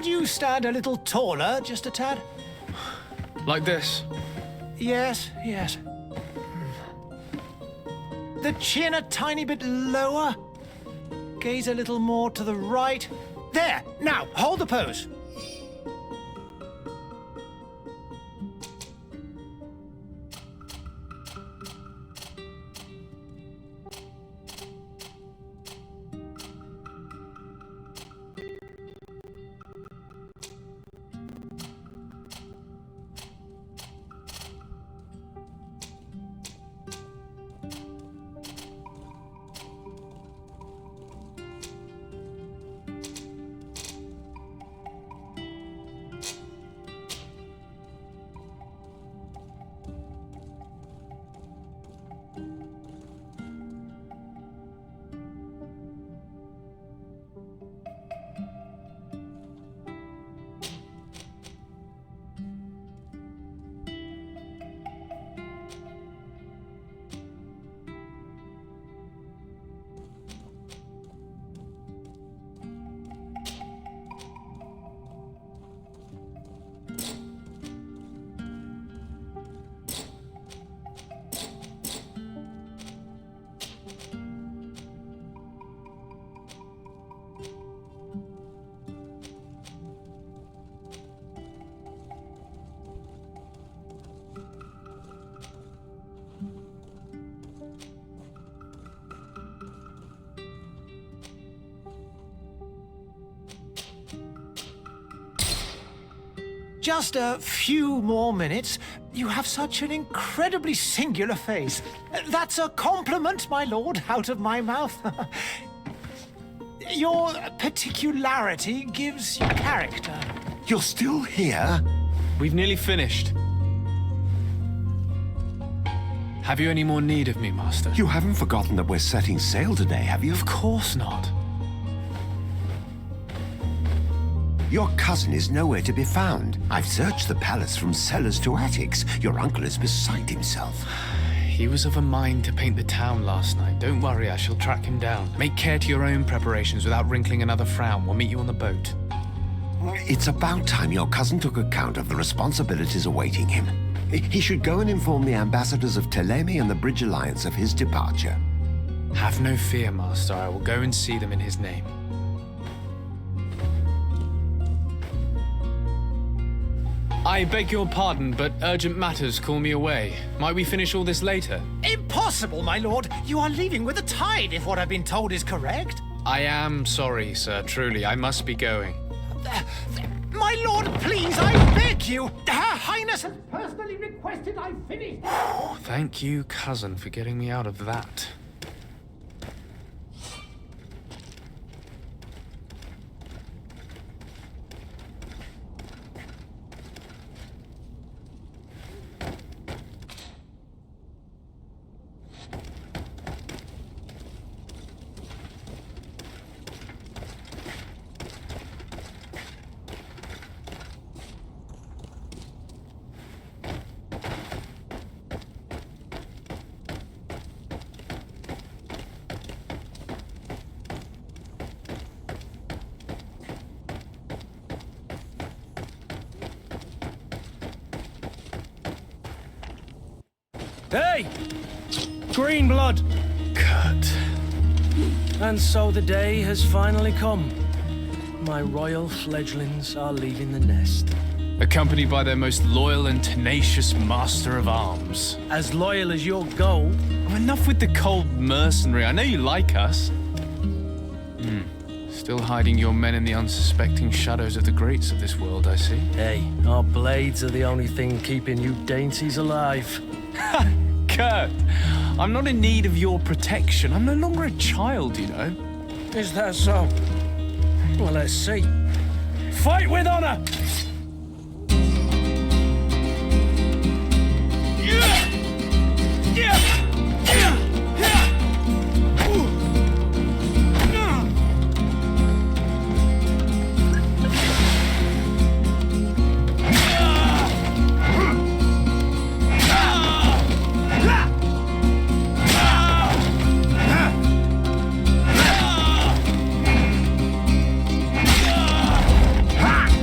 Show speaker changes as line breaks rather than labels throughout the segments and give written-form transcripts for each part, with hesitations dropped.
Could you stand a little taller, just a tad?
Like this?
Yes, yes. The chin a tiny bit lower. Gaze a little more to the right. There! Now, hold the pose. Just a few more minutes. You have such an incredibly singular face. That's a compliment, my lord, out of my mouth. Your particularity gives you character.
You're still here?
We've nearly finished. Have you any more need of me, Master?
You haven't forgotten that we're setting sail today, have you?
Of course not.
Your cousin is nowhere to be found. I've searched the palace from cellars to attics. Your uncle is beside himself.
He was of a mind to paint the town last night. Don't worry, I shall track him down. Make care to your own preparations without wrinkling another frown. We'll meet you on the boat.
It's about time your cousin took account of the responsibilities awaiting him. He should go and inform the ambassadors of Telemi and the Bridge Alliance of his departure.
Have no fear, Master. I will go and see them in his name. I beg your pardon, but urgent matters call me away. Might we finish all this later?
Impossible, my lord. You are leaving with the tide, if what I've been told is correct.
I am sorry, sir. Truly, I must be going.
My lord, please, I beg you. Her Highness has personally requested I finish.
Thank you, cousin, for getting me out of that.
Hey! Green blood!
Kurt.
And so the day has finally come. My royal fledglings are leaving the nest.
Accompanied by their most loyal and tenacious master of arms.
As loyal as your gold.
Oh, enough with the cold mercenary. I know you like us. Still hiding your men in the unsuspecting shadows of the greats of this world, I see.
Hey, our blades are the only thing keeping you dainties alive.
Kurt, I'm not in need of your protection. I'm no longer a child, you know.
Is that so? Well, let's see. Fight with honor!
Ha!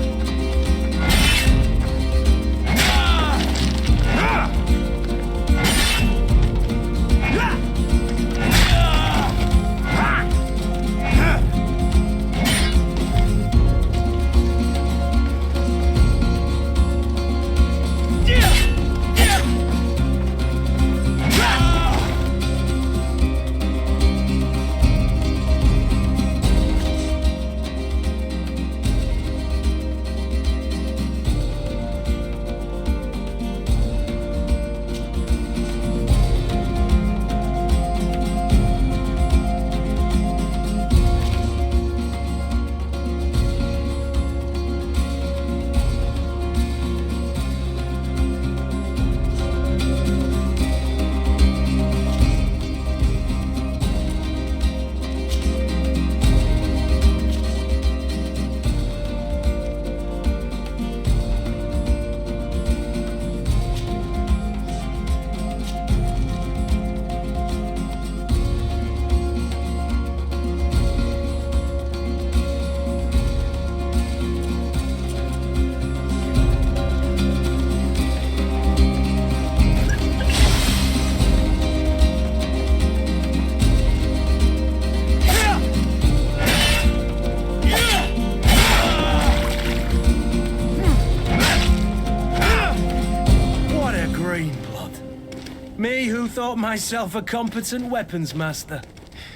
thought myself a competent weapons master.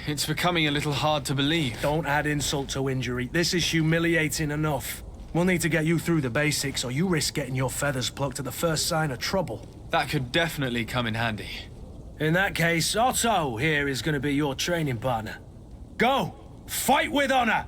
It's becoming a little hard to believe.
Don't add insult to injury. This is humiliating enough. We'll need to get you through the basics, or you risk getting your feathers plucked at the first sign of trouble.
That could definitely come in handy.
In that case, Otto here is going to be your training partner. Go! Fight with honor!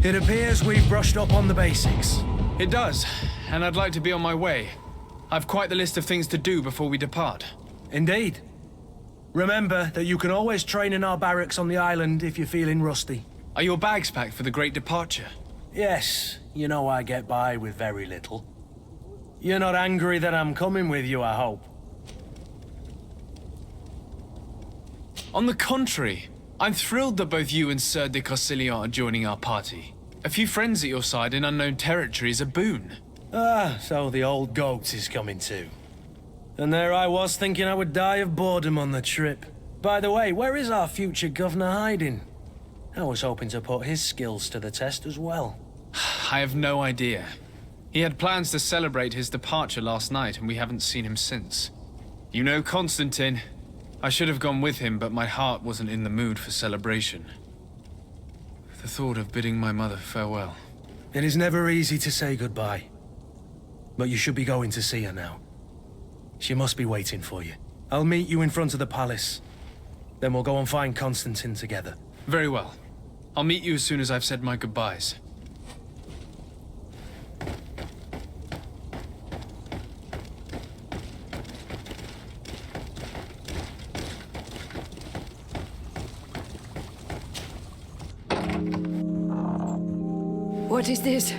It appears we've brushed up on the basics.
It does, and I'd like to be on my way. I've quite the list of things to do before we depart.
Indeed. Remember that you can always train in our barracks on the island if you're feeling rusty.
Are your bags packed for the great departure?
Yes, you know I get by with very little. You're not angry that I'm coming with you, I hope.
On the contrary, I'm thrilled that both you and Sir de Corsilian are joining our party. A few friends at your side in unknown territory is a boon.
Ah, so the old goat is coming too. And there I was thinking I would die of boredom on the trip. By the way, where is our future governor hiding? I was hoping to put his skills to the test as well.
I have no idea. He had plans to celebrate his departure last night, and we haven't seen him since. You know Constantine. I should have gone with him, but my heart wasn't in the mood for celebration. The thought of bidding my mother farewell.
It is never easy to say goodbye. But you should be going to see her now. She must be waiting for you. I'll meet you in front of the palace. Then we'll go and find Constantine together.
Very well. I'll meet you as soon as I've said my goodbyes.
What is this?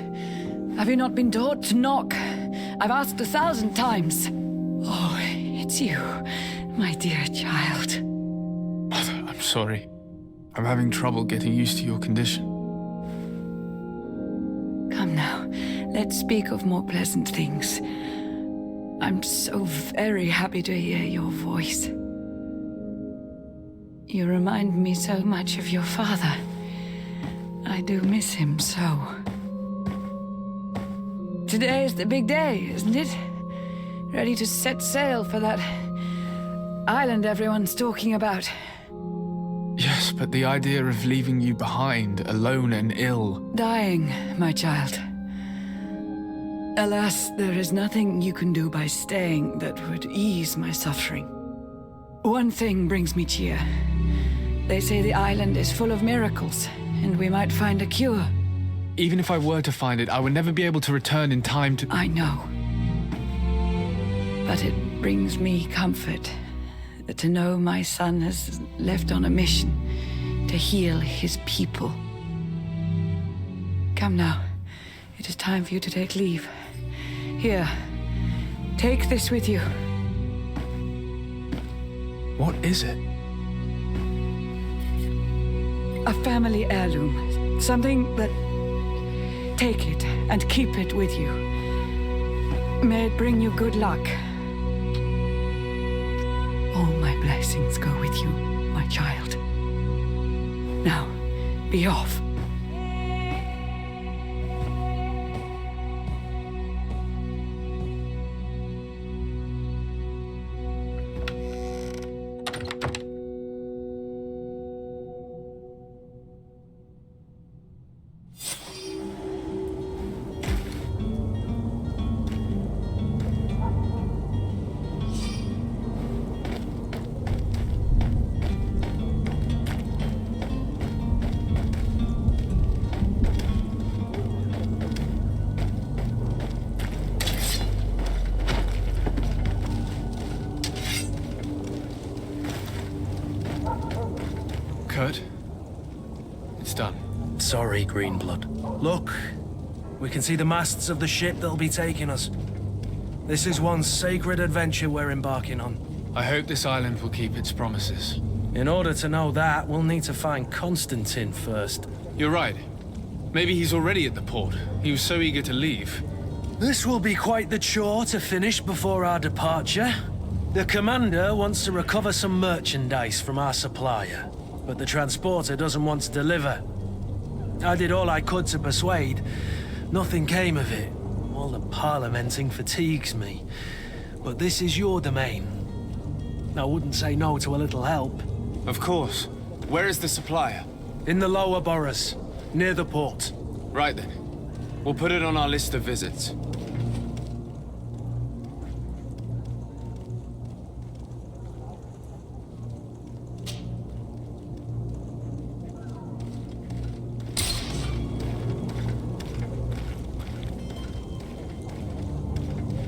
Have you not been taught to knock? I've asked 1,000 times. Oh, it's you, my dear child.
Mother, I'm sorry. I'm having trouble getting used to your condition.
Come now, let's speak of more pleasant things. I'm so very happy to hear your voice. You remind me so much of your father. I do miss him so. Today is the big day, isn't it? Ready to set sail for that island everyone's talking about.
Yes, but the idea of leaving you behind, alone and ill...
Dying, my child. Alas, there is nothing you can do by staying that would ease my suffering. One thing brings me cheer. They say the island is full of miracles, and we might find a cure.
Even if I were to find it, I would never be able to return in time to...
I know. But it brings me comfort to know my son has left on a mission to heal his people. Come now. It is time for you to take leave. Here, Take this with you.
What is it?
A family heirloom. Something that... Take it and keep it with you. May it bring you good luck. All my blessings go with you, my child. Now, be off.
Kurt, it's done.
Sorry, Greenblood. Look, we can see the masts of the ship that'll be taking us. This is one sacred adventure we're embarking on.
I hope this island will keep its promises.
In order to know that, we'll need to find Constantine first.
You're right. Maybe he's already at the port. He was so eager to leave.
This will be quite the chore to finish before our departure. The commander wants to recover some merchandise from our supplier, but the transporter doesn't want to deliver. I did all I could to persuade. Nothing came of it. All the parliamenting fatigues me. But this is your domain. I wouldn't say no to a little help.
Of course. Where is the supplier?
In the lower boroughs, near the port.
Right then. We'll put it on our list of visits.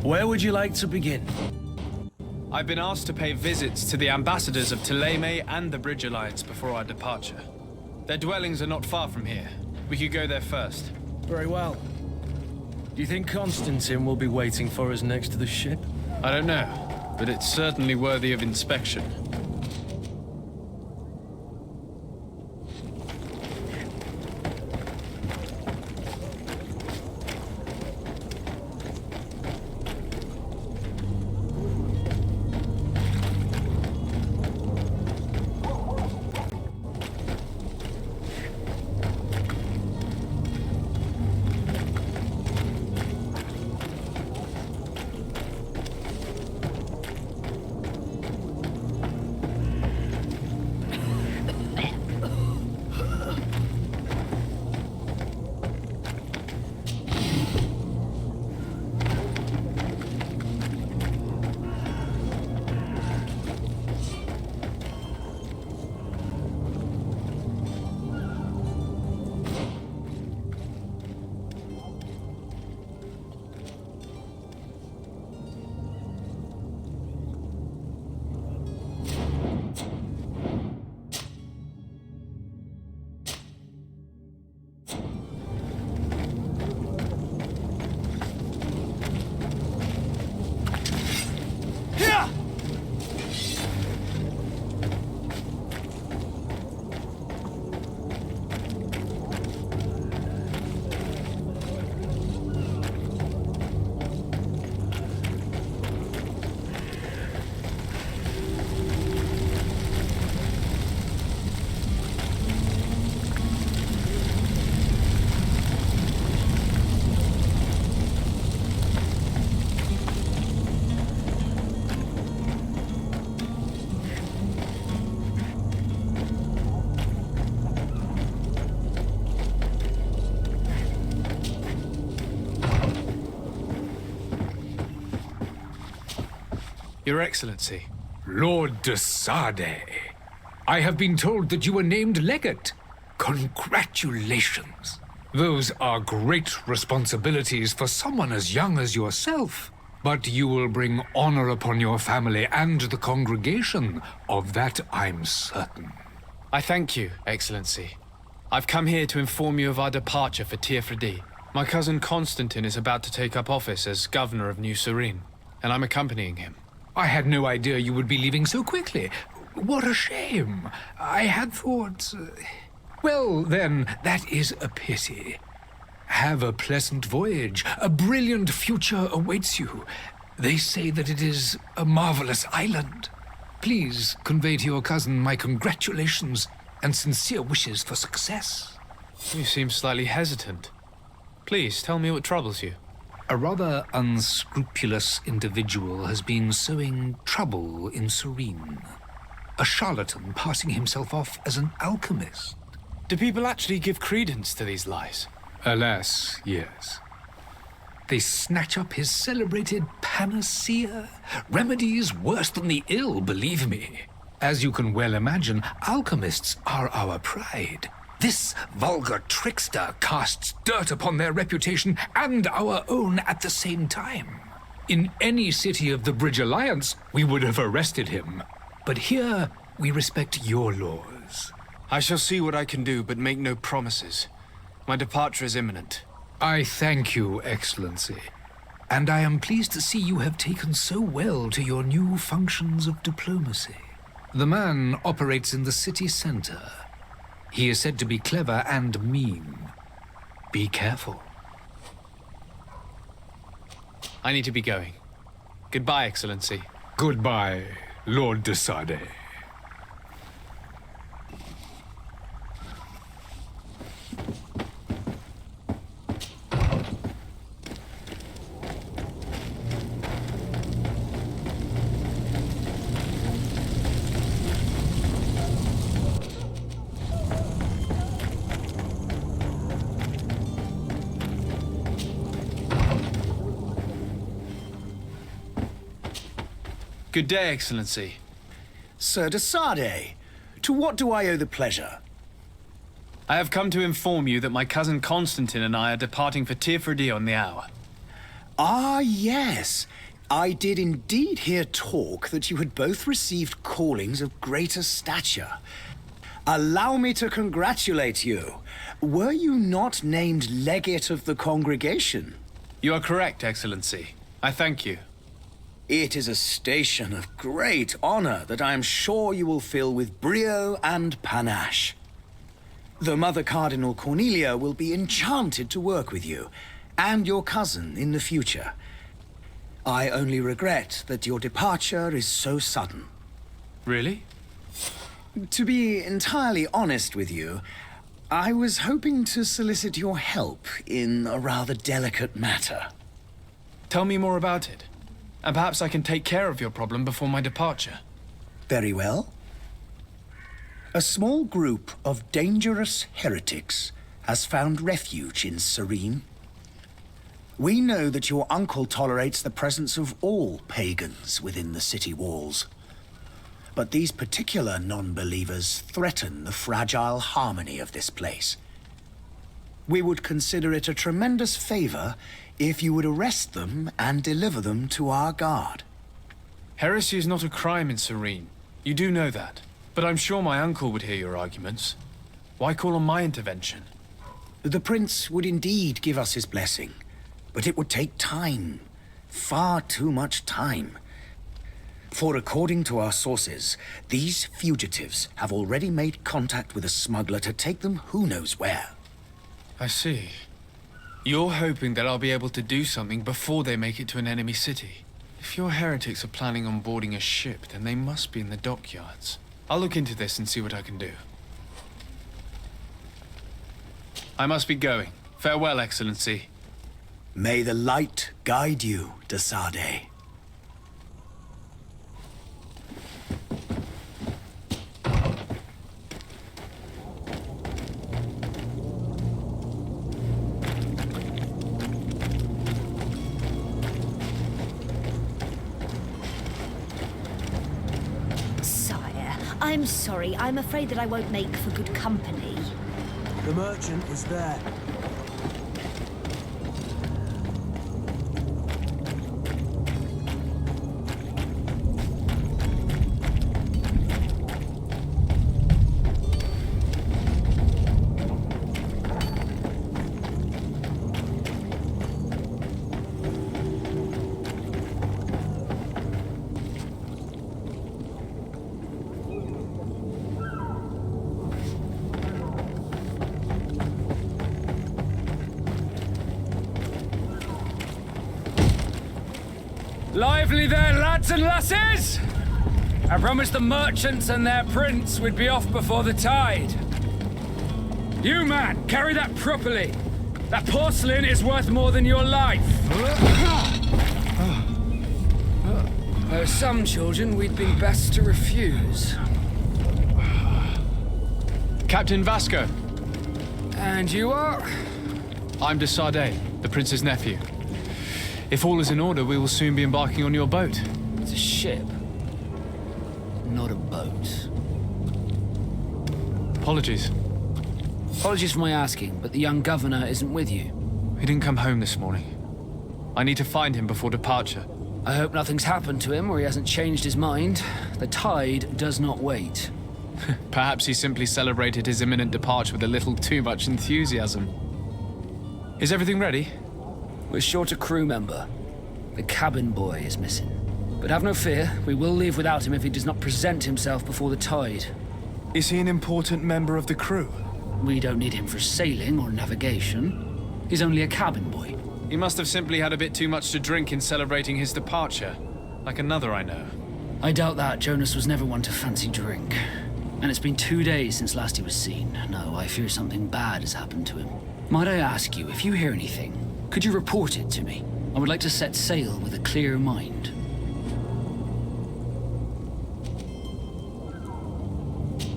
Where would you like to begin?
I've been asked to pay visits to the ambassadors of Thélème and the Bridge Alliance before our departure. Their dwellings are not far from here. We could go there first.
Very well. Do you think Constantine will be waiting for us next to the ship?
I don't know, but it's certainly worthy of inspection. Your Excellency.
Lord de Sade, I have been told that you were named legate. Congratulations. Those are great responsibilities for someone as young as yourself. But you will bring honor upon your family and the congregation. Of that, I'm certain.
I thank you, Excellency. I've come here to inform you of our departure for Tir Freddy. My cousin Constantine is about to take up office as governor of New Serene. and I'm accompanying him.
I had no idea you would be leaving so quickly. What a shame. I had thought... Well, then, that is a pity. Have a pleasant voyage. A brilliant future awaits you. They say that it is a marvelous island. Please convey to your cousin my congratulations and sincere wishes for success.
You seem slightly hesitant. Please, tell me what troubles you.
A rather unscrupulous individual has been sowing trouble in Serene. A charlatan passing himself off as an alchemist.
Do people actually give credence to these lies?
Alas, yes. They snatch up his celebrated panacea. Remedies worse than the ill, believe me. As you can well imagine, alchemists are our pride. This vulgar trickster casts dirt upon their reputation and our own at the same time. In any city of the Bridge Alliance, we would have arrested him. But here, we respect your laws.
I shall see what I can do, but make no promises. My departure is imminent.
I thank you, Excellency. And I am pleased to see you have taken so well to your new functions of diplomacy. The man operates in the city center. He is said to be clever and mean. Be careful.
I need to be going. Goodbye, Excellency.
Goodbye, Lord de Sade.
Good day, Excellency.
Sir de Sade, to what do I owe the pleasure?
I have come to inform you that my cousin Constantine and I are departing for Radeon on the hour.
Ah, yes. I did indeed hear talk that you had both received callings of greater stature. Allow me to congratulate you. Were you not named legate of the congregation?
You are correct, Excellency. I thank you.
It is a station of great honor that I am sure you will fill with brio and panache. The Mother Cardinal Cornelia will be enchanted to work with you, and your cousin in the future. I only regret that your departure is so sudden.
Really?
To be entirely honest with you, I was hoping to solicit your help in a rather delicate matter.
Tell me more about it, and perhaps I can take care of your problem before my departure.
Very well. A small group of dangerous heretics has found refuge in Serene. We know that your uncle tolerates the presence of all pagans within the city walls. But these particular non-believers threaten the fragile harmony of this place. We would consider it a tremendous favor if you would arrest them and deliver them to our guard.
Heresy is not a crime in Serene. You do know that. But I'm sure my uncle would hear your arguments. Why call on my intervention?
The prince would indeed give us his blessing, but it would take time. Far too much time. For according to our sources, these fugitives have already made contact with a smuggler to take them who knows where.
I see. You're hoping that I'll be able to do something before they make it to an enemy city. If your heretics are planning on boarding a ship, then they must be in the dockyards. I'll look into this and see what I can do. I must be going. Farewell, Excellency.
May the light guide you, de Sade.
I'm sorry. I'm afraid that I won't make for good company.
The merchant is there.
definitely there, lads and lasses? I promised the merchants and their prince we'd be off before the tide. You, man, carry that properly. That porcelain is worth more than your life. There are some children we'd been best to refuse.
Captain Vasco.
And you are?
I'm de Sardet, the prince's nephew. If all is in order, we will soon be embarking on your boat.
It's a ship, not a boat.
Apologies.
Apologies for my asking, but the young governor isn't with you.
He didn't come home this morning. I need to find him before departure.
I hope nothing's happened to him or he hasn't changed his mind. The tide does not wait.
Perhaps he simply celebrated his imminent departure with a little too much enthusiasm. Is everything ready?
We're short a crew member. The cabin boy is missing. But have no fear, we will leave without him if he does not present himself before the tide.
Is he an important member of the crew?
We don't need him for sailing or navigation. He's only a cabin boy.
He must have simply had a bit too much to drink in celebrating his departure. Like another I know.
I doubt that. Jonas was never one to fancy drink. And it's been 2 days since last he was seen. No, I fear something bad has happened to him. Might I ask you, if you hear anything, could you report it to me? I would like to set sail with a clear mind.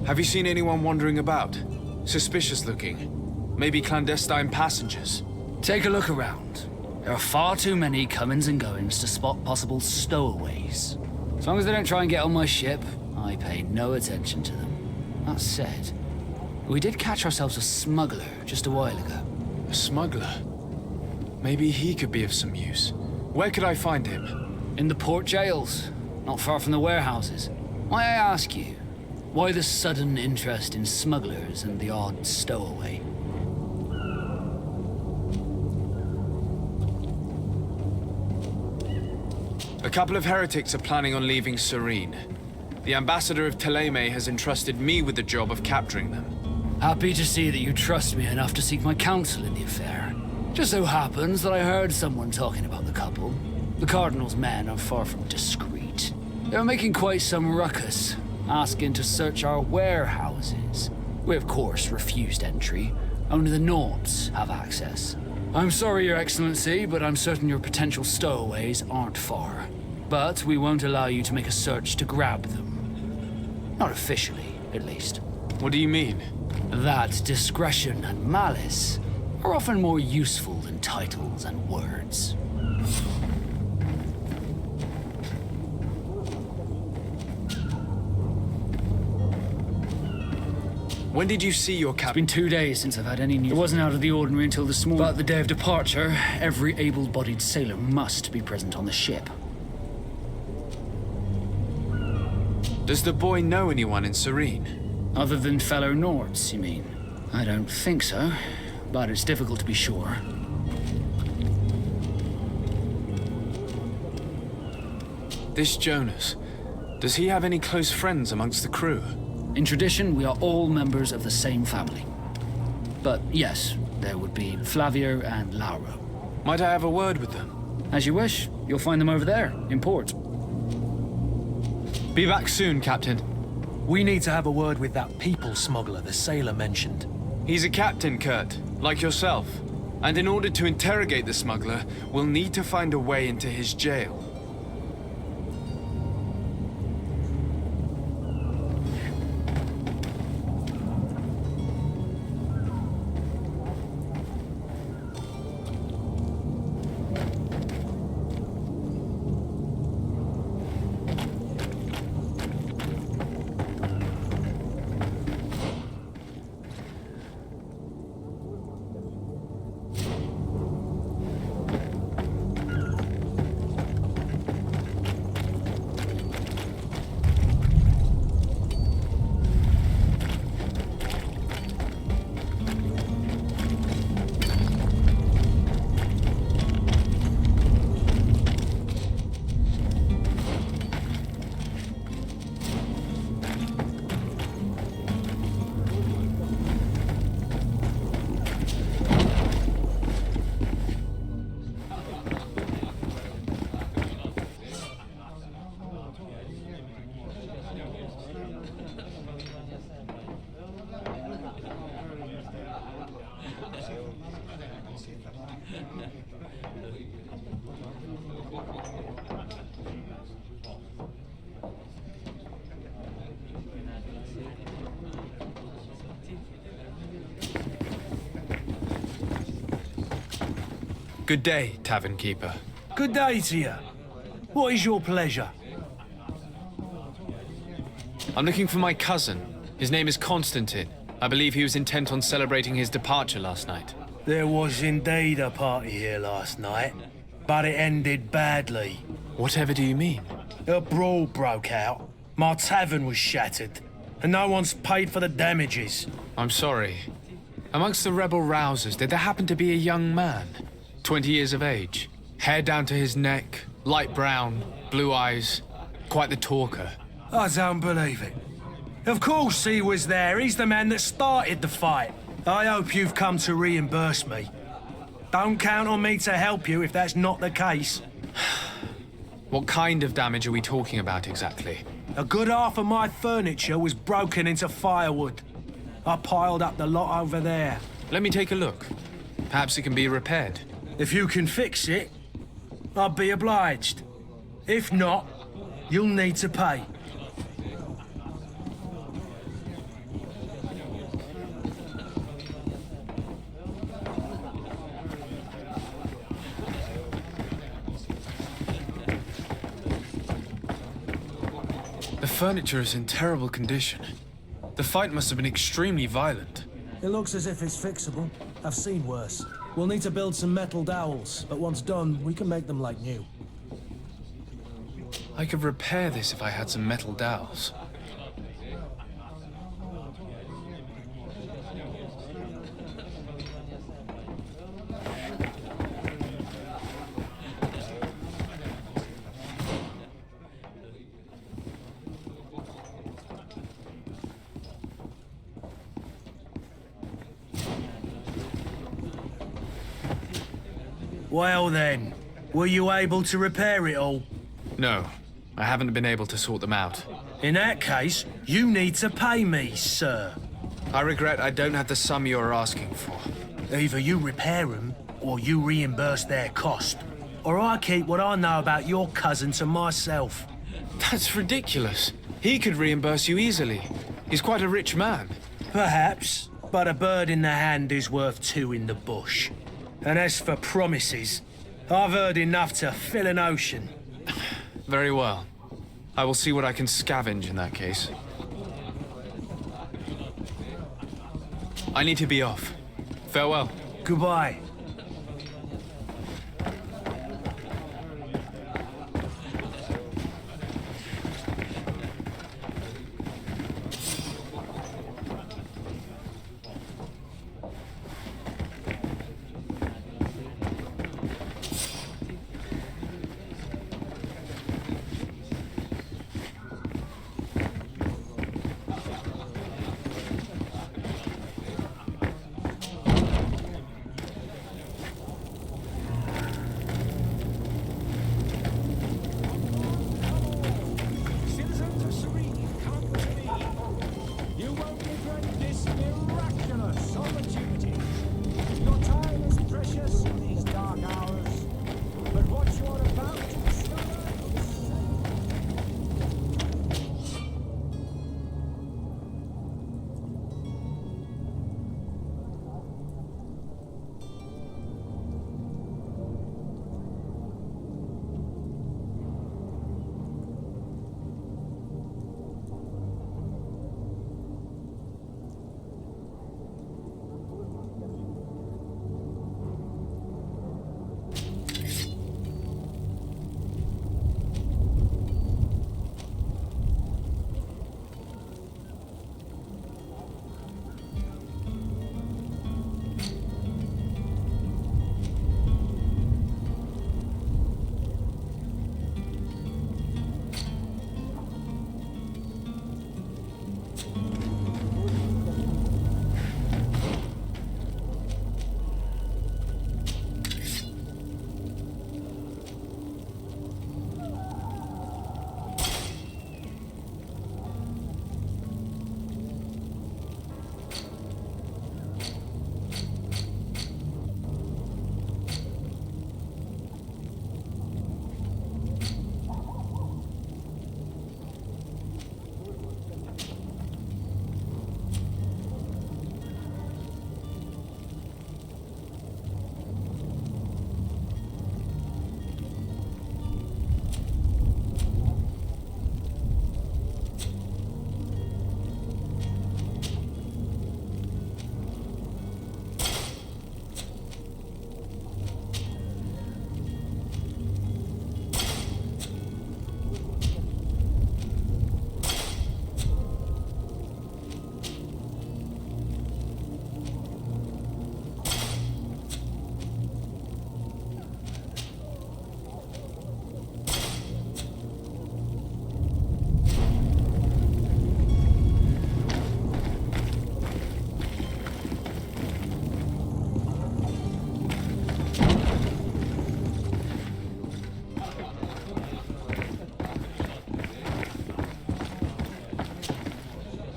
Have you seen anyone wandering about? Suspicious looking. Maybe clandestine passengers.
Take a look around. There are far too many comings and goings to spot possible stowaways. As long as they don't try and get on my ship, I pay no attention to them. That said, we did catch ourselves a smuggler just a while ago.
A smuggler? Maybe he could be of some use. Where could I find him?
In the port jails, not far from the warehouses. May I ask you, why the sudden interest in smugglers and the odd stowaway?
A couple of heretics are planning on leaving Serene. The ambassador of Thélème has entrusted me with the job of capturing them.
Happy to see that you trust me enough to seek my counsel in the affair. Just so happens that I heard someone talking about the couple. The Cardinal's men are far from discreet. They were making quite some ruckus, asking to search our warehouses. We, of course, refused entry. Only the Nords have access. I'm sorry, Your Excellency, but I'm certain your potential stowaways aren't far. But we won't allow you to make a search to grab them. Not officially, at least.
What do you mean?
That discretion and malice are often more useful than titles and words.
When did you see your
It's
captain?
been 2 days since I've had any news. It wasn't out of the ordinary until this morning. But the day of departure, every able-bodied sailor must be present on the ship.
Does the boy know anyone in Serene?
Other than fellow Nords, you mean? I don't think so, but it's difficult to be sure.
This Jonas, does he have any close friends amongst the crew?
In tradition, we are all members of the same family. But yes, there would be Flavio and Lauro.
Might I have a word with them?
As you wish, you'll find them over there, in port.
Be back soon, Captain.
We need to have a word with that people smuggler the sailor mentioned.
He's a captain, Kurt, like yourself. And in order to interrogate the smuggler, we'll need to find a way into his jail. Good day, tavern keeper.
Good day to you. What is your pleasure?
I'm looking for my cousin. His name is Constantine. I believe he was intent on celebrating his departure last night.
There was indeed a party here last night, but it ended badly.
Whatever do you mean?
A brawl broke out. My tavern was shattered, and no one's paid for the damages.
I'm sorry. Amongst the rebel rousers, did there happen to be a young man? 20 years of age. Hair down to his neck, light brown, blue eyes. Quite the talker.
I don't believe it. Of course he was there. He's the man that started the fight. I hope you've come to reimburse me. Don't count on me to help you if that's not the case.
What kind of damage are we talking about exactly?
A good half of my furniture was broken into firewood. I piled up the lot over there.
Let me take a look. Perhaps it can be repaired.
If you can fix it, I'll be obliged. If not, you'll need to pay.
The furniture is in terrible condition. The fight must have been extremely violent.
It looks as if it's fixable. I've seen worse. We'll need to build some metal dowels, but once done, we can make them like new.
I could repair this if I had some metal dowels.
Well then, were you able to repair it all?
No, I haven't been able to sort them out.
In that case, you need to pay me, sir.
I regret I don't have the sum you're asking for.
Either you repair them, or you reimburse their cost. Or I keep what I know about your cousin to myself.
That's ridiculous. He could reimburse you easily. He's quite a rich man.
Perhaps, but a bird in the hand is worth two in the bush. And as for promises, I've heard enough to fill an ocean.
Very well. I will see what I can scavenge in that case. I need to be off. Farewell.
Goodbye.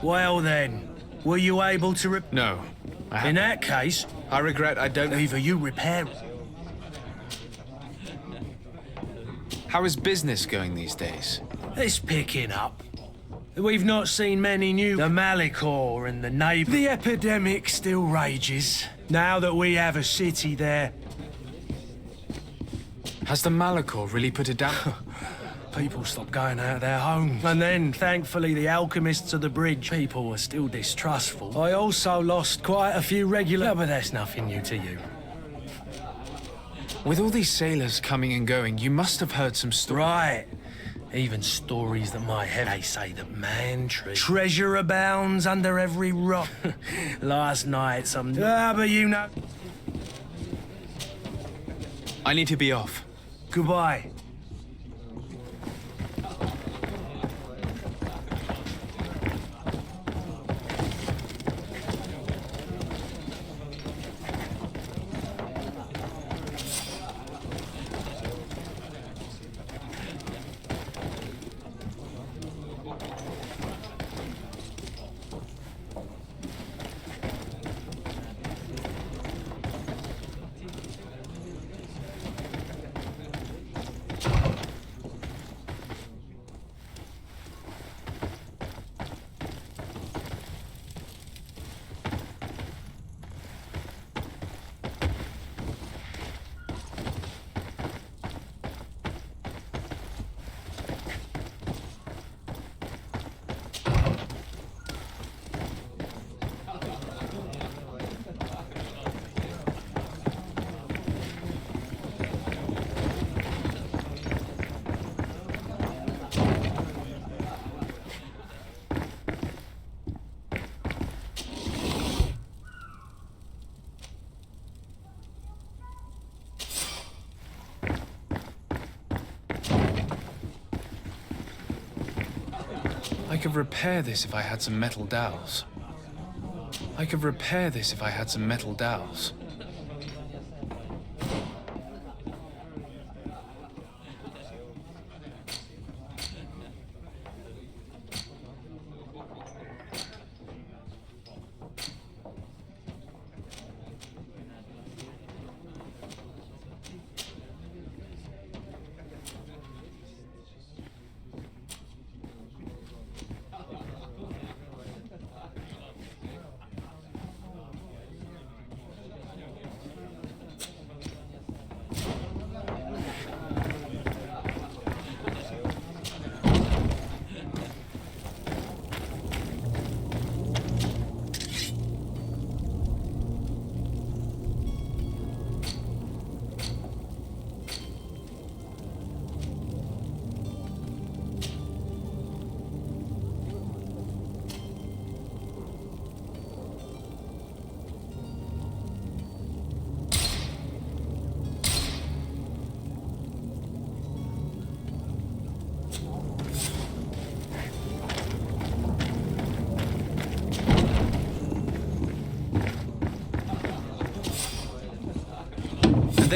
Well then, were you able to
No.
In that case,
I regret I don't...
either you repair...
How is business going these days?
It's picking up. We've not seen many new... The Malicor and the neighbour... The epidemic still rages. Now that we have a city there...
Has the Malicor really put it down?
People stopped going out of their homes. And then, thankfully, the alchemists of the bridge, people were still distrustful. I also lost quite a few regular... But that's nothing new to you.
With all these sailors coming and going, you must have heard some stories.
Right. Even stories that might have... They say that treasure abounds under every rock. Last night, some... but you know...
I need to be off.
Goodbye.
I could repair this if I had some metal dowels. And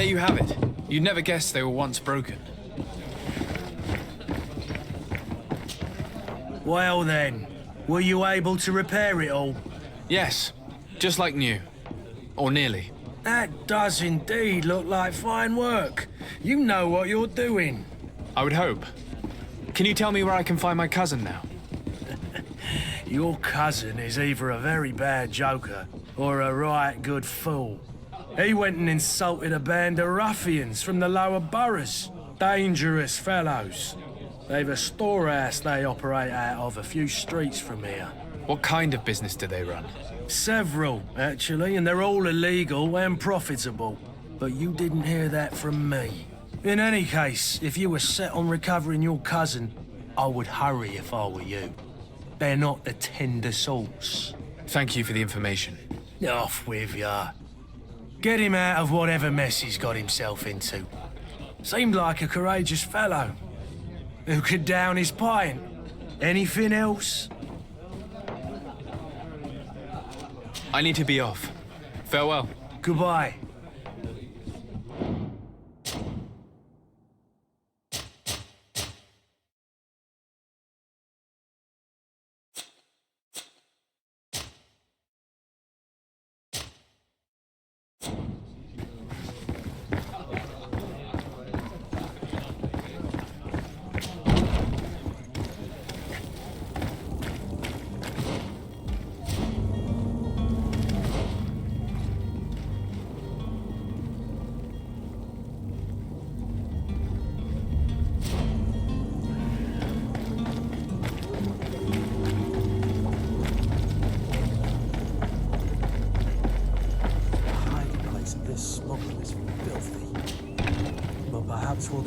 there you have it. You'd never guess they were once broken.
Well then, were you able to repair it all?
Yes, just like new. Or nearly.
That does indeed look like fine work. You know what you're doing.
I would hope. Can you tell me where I can find my cousin now?
Your cousin is either a very bad joker or a right good fool. He went and insulted a band of ruffians from the lower boroughs. Dangerous fellows. They've a storehouse they operate out of a few streets from here.
What kind of business do they run?
Several, actually, and they're all illegal and profitable. But you didn't hear that from me. In any case, if you were set on recovering your cousin, I would hurry if I were you. They're not the tender sorts.
Thank you for the information.
Off with ya. Get him out of whatever mess he's got himself into. Seemed like a courageous fellow. Who could down his pint. Anything else?
I need to be off. Farewell.
Goodbye.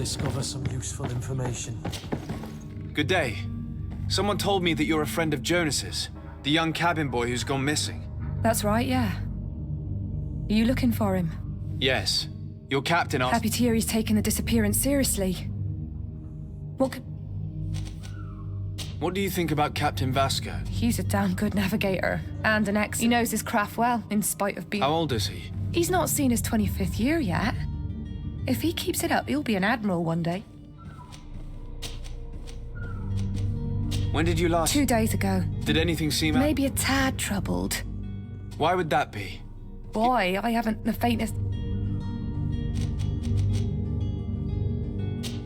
discover some useful information.
Good day. Someone told me that you're a friend of Jonas's, the young cabin boy who's gone missing.
That's right, yeah. Are you looking for him?
Yes. Your captain asked...
Happy to hear he's taken the disappearance seriously.
What do you think about Captain Vasco?
He's a damn good navigator, and an ex. He knows his craft well, in spite of being...
How old is he?
He's not seen his 25th year yet. If he keeps it up, he'll be an admiral one day.
When did you last...
2 days ago.
Did anything seem...
Maybe a tad troubled.
Why would that be?
Boy, I haven't the faintest...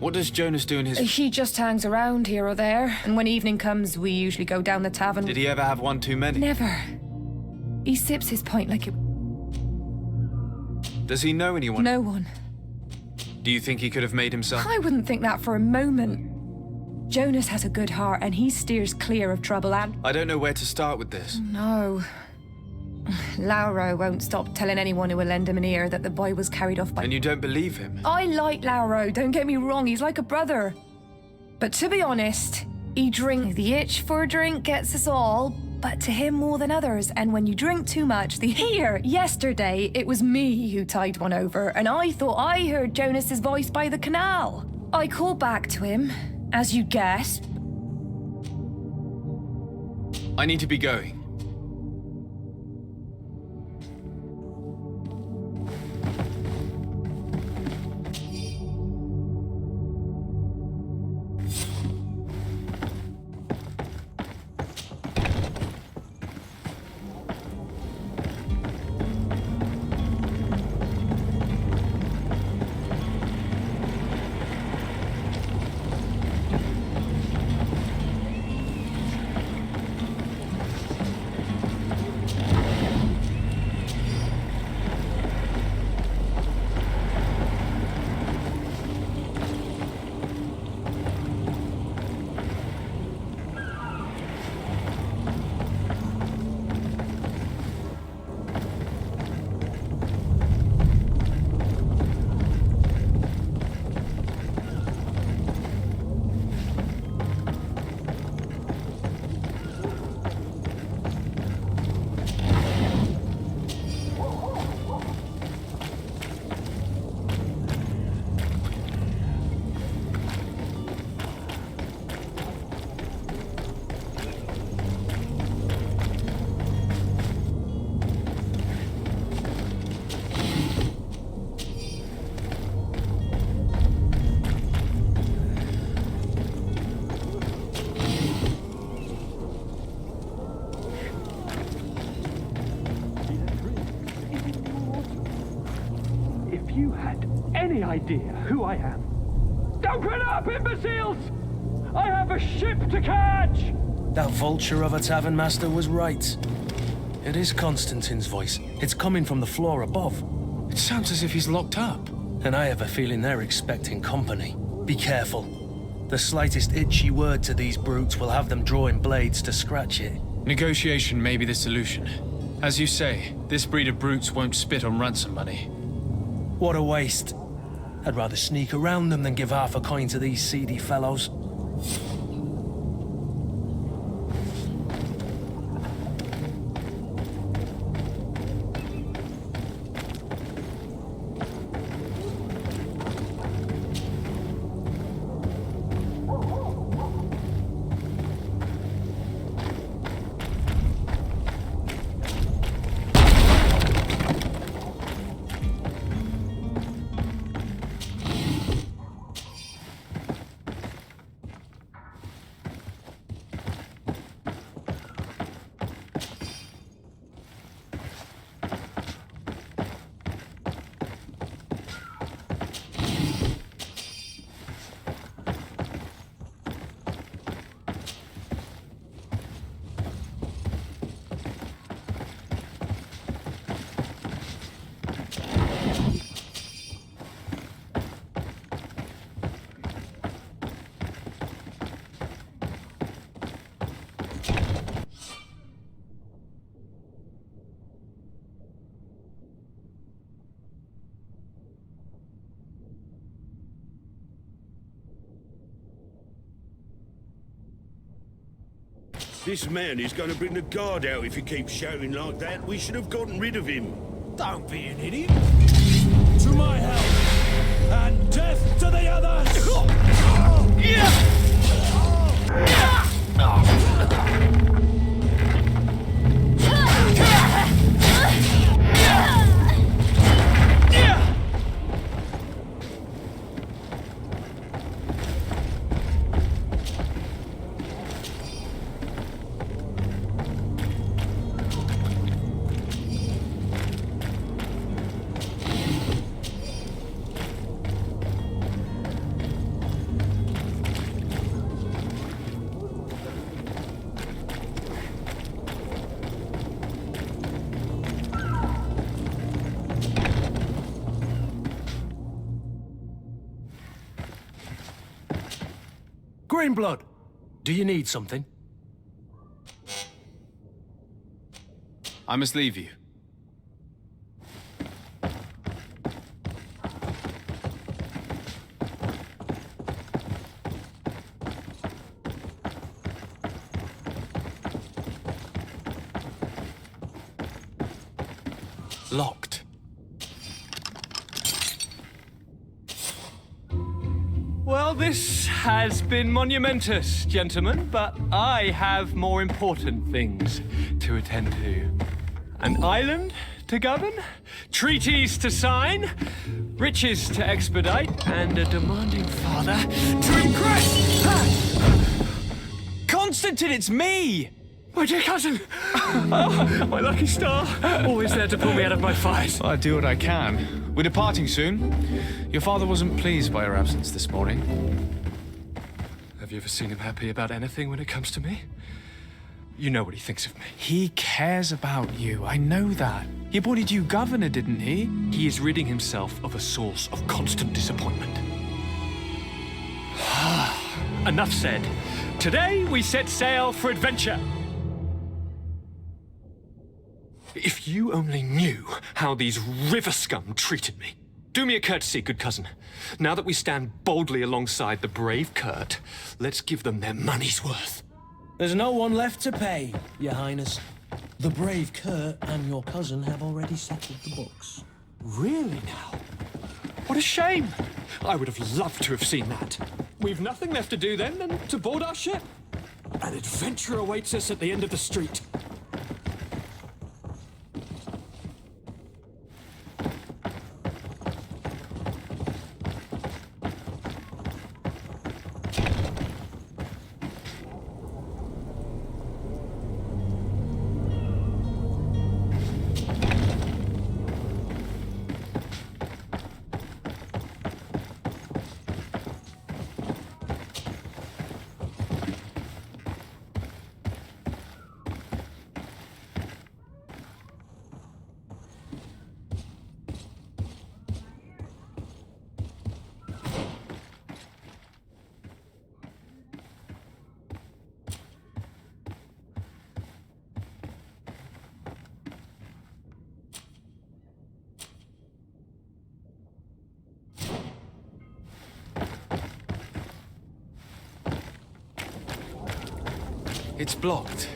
What does Jonas do in his...
He just hangs around here or there, and when evening comes, we usually go down the tavern.
Did he ever have one too many?
Never. He sips his pint like it...
Does he know anyone?
No one.
Do you think he could have made himself...
I wouldn't think that for a moment. Jonas has a good heart, and he steers clear of trouble, and...
I don't know where to start with this.
No. Lauro won't stop telling anyone who will lend him an ear that the boy was carried off by...
And you don't believe him?
I like Lauro, don't get me wrong, he's like a brother. But to be honest, he drinks. The itch for a drink gets us all, but to him more than others. And when you drink too much, yesterday, it was me who tied one over, and I thought I heard Jonas's voice by the canal. I called back to him, as you guessed.
I need to be going.
Idea who I am. Open up, imbeciles! I have a ship to catch!
That vulture of a tavern master was right. It is Constantine's voice. It's coming from the floor above.
It sounds as if he's locked up.
And I have a feeling they're expecting company. Be careful. The slightest itchy word to these brutes will have them drawing blades to scratch it.
Negotiation may be the solution. As you say, this breed of brutes won't spit on ransom money.
What a waste. I'd rather sneak around them than give half a coin to these seedy fellows.
This man is going to bring the guard out if he keeps shouting like that. We should have gotten rid of him.
Don't be an idiot.
To my help! And death to the others! Greenblood, do you need something?
I must leave you.
Locked.
Well, this has been monumentous, gentlemen, but I have more important things to attend to. An island to govern, treaties to sign, riches to expedite, and a demanding father to impress!
Constantine, it's me!
My dear cousin! Oh, my lucky star! Always there to pull me out of my fight.
I do what I can. We're departing soon. Your father wasn't pleased by your absence this morning.
Have you ever seen him happy about anything when it comes to me? You know what he thinks of me.
He cares about you, I know that. He appointed you governor, didn't he?
He is ridding himself of a source of constant disappointment. Enough said. Today we set sail for adventure. If you only knew how these river scum treated me. Do me a courtesy, good cousin. Now that we stand boldly alongside the brave Kurt, let's give them their money's worth.
There's no one left to pay, Your Highness. The brave Kurt and your cousin have already settled the books.
Really now? What a shame. I would have loved to have seen that. We've nothing left to do then than to board our ship. An adventure awaits us at the end of the street.
It's blocked.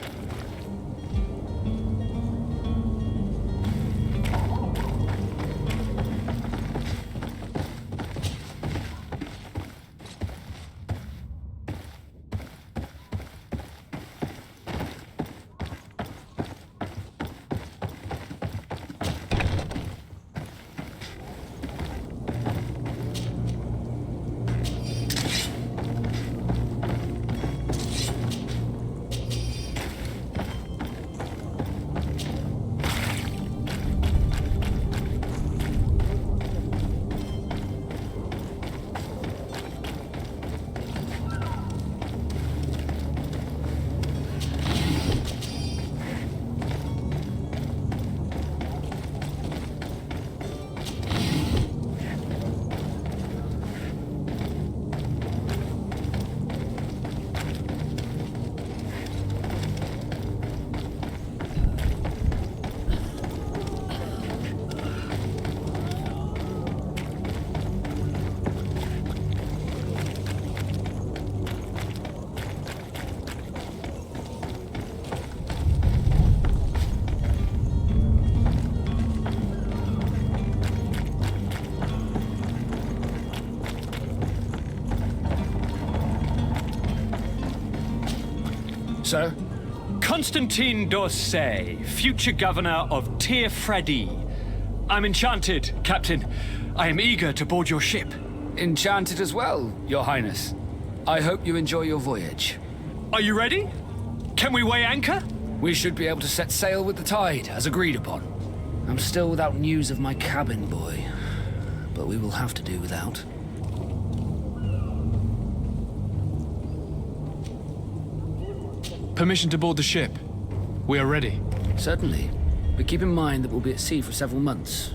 Sir?
Constantine d'Orsay, future governor of Tir Freddy. I'm enchanted, Captain. I am eager to board your ship.
Enchanted as well, Your Highness. I hope you enjoy your voyage.
Are you ready? Can we weigh anchor?
We should be able to set sail with the tide, as agreed upon. I'm still without news of my cabin boy, but we will have to do without.
Permission to board the ship. We are ready.
Certainly, but keep in mind that we'll be at sea for several months.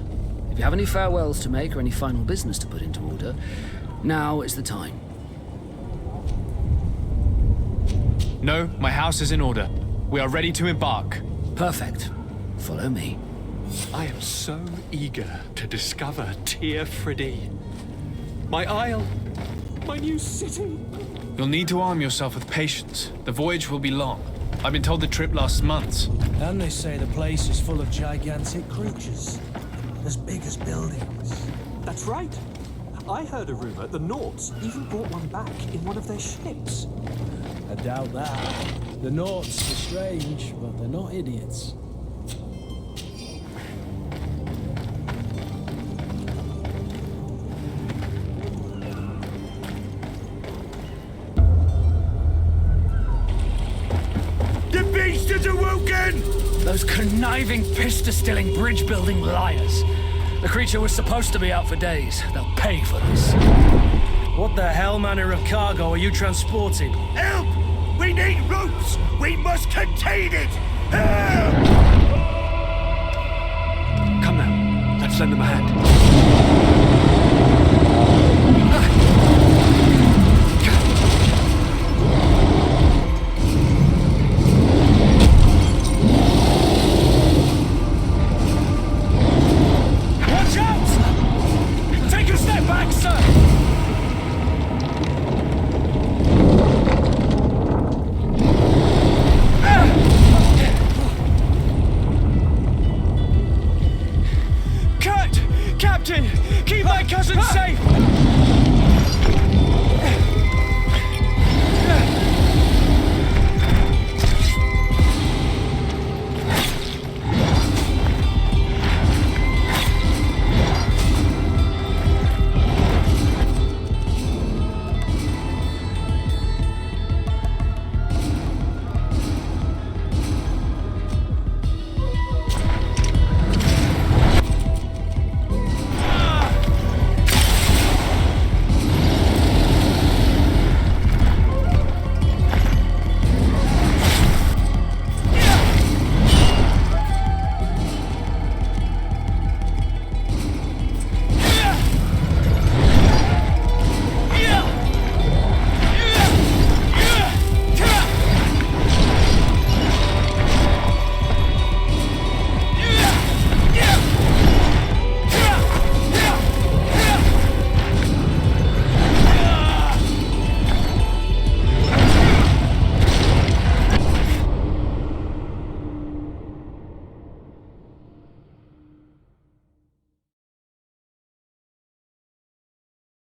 If you have any farewells to make or any final business to put into order, now is the time.
No, my house is in order. We are ready to embark.
Perfect. Follow me.
I am so eager to discover Tir Freddy. My isle, my new city.
You'll need to arm yourself with patience. The voyage will be long. I've been told the trip lasts months.
And they say the place is full of gigantic creatures. As big as buildings.
That's right. I heard a rumor the Nauts even brought one back in one of their ships.
I doubt that. The Nauts are strange, but they're not idiots.
The beast has awoken!
Those conniving, pista-stealing, bridge-building liars. The creature was supposed to be out for days. They'll pay for this.
What the hell manner of cargo are you transporting?
Help! We need ropes! We must contain it! Help!
Come now, let's lend them a hand.